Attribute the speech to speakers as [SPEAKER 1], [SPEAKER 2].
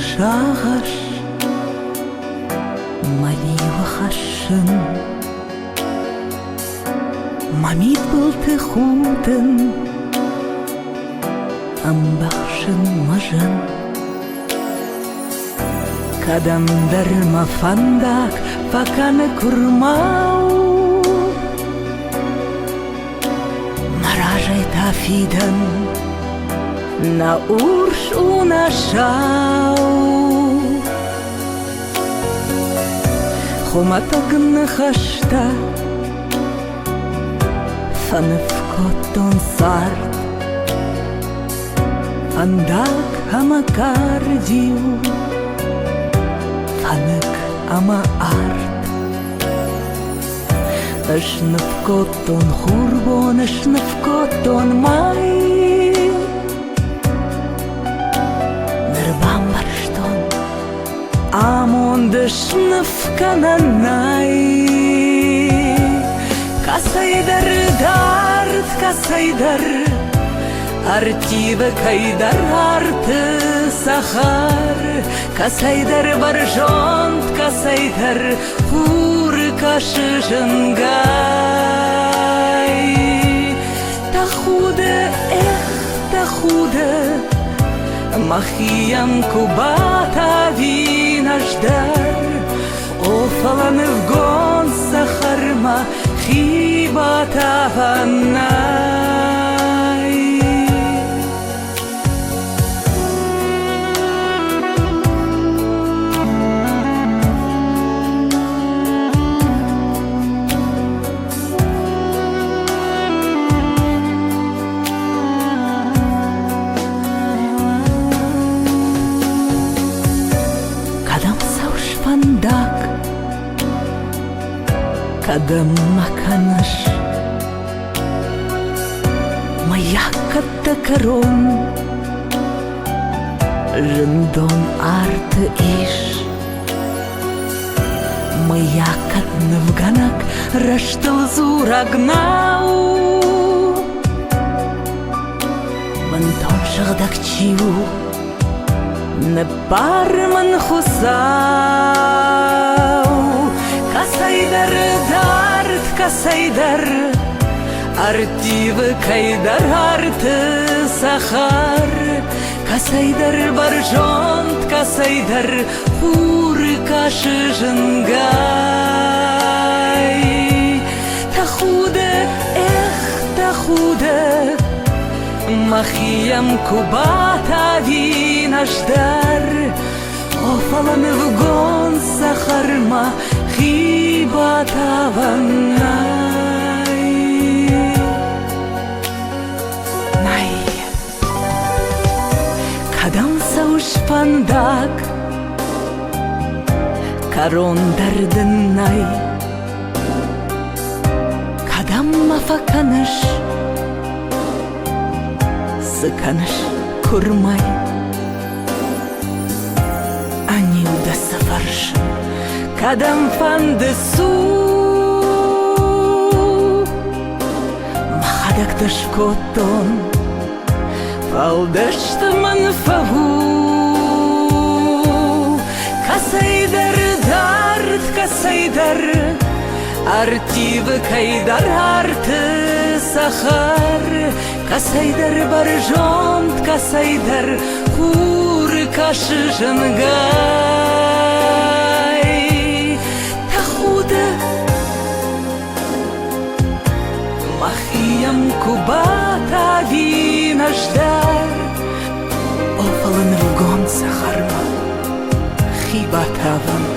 [SPEAKER 1] шағаш малива хашын мамит былты худын амбақшын мажын кадамдар мафандак факаны курмау маражай тафидан на урш унашау хоматагны хашта фанып коттон сарт фандак хамакардиу фанык ама арт ышнып коттон хурбон ышнып коттон май Амондышнов кананай Касайдар дарт касайдар Артивы кайдар арты сахар Касайдар баржонт касайдар Хур кашыжынгай Тахуды эх тахуды Махиям кубата винаждар Офаланы в гон сахарма хибата ванай Фандак кадам маканаш моя каттакарон жындон арты иш моя катнывганак раштыл зурагнау мантон жагдакчиу не парман хусау Касайдар дарт касайдар Артивы кайдар арты сахар Касайдар баржонт касайдар Фуры кашыжынгай Тахуды эх тахуды Махиям кубата винаждар Офаланы в гон сахарма хибата ванай Най Кадам сауш фандак Карондардын най Кадам мафаканыш Сыканыш курмай Анилда сафаршын Кадам фанды су Махадактыш коттон Фалдышты манфагу Касайдар дарт касайдар Артивы кайдар арты сахар Касайдар баржонт касайдар Хур кашыжынгай Тахуды Махиям кубата винаждар Офалын в гон сахарма хибата ван